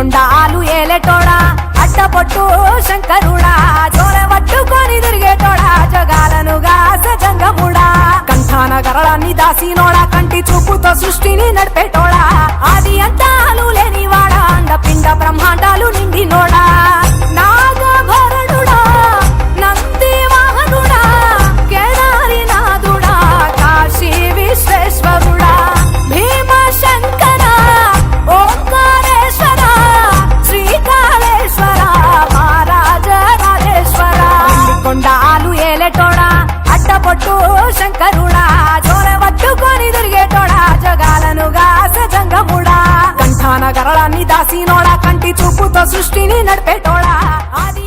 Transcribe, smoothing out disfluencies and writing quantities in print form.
కొండాలు ఏలేటోడా అడ్డపొట్టు శంకరుడా జోలె పట్టుకొని తిరిగేటోడా జగాలను గాసజంగముడా కంఠాన గరళాన్ని దాసినోడా కంటి చూపుతో సృష్టిని నడిపేటోడా ఆది అంతాలు లేనివాడా అండపిండ బ్రహ్మాండాలు నిండినోడా నాగభరణుడా నంది వాహనుడా కేదారినాథుడా కాశీ విశ్వేశ్వరుడా భీమ శంకర ఓంకారేశ్వర శ్రీకాళేశ్వర మహారాజ రాజేశ్వర కొండాలు ఏలేటోడా అడ్డపొట్టు శంకరుడా జోలె పట్టుకొని తిరిగేటోడా జగాలను గాసజంగముడా కంఠాన గరళాన్ని దాసినోడా కంటి చూపుతో సృష్టిని నడిపేటోడా ఆది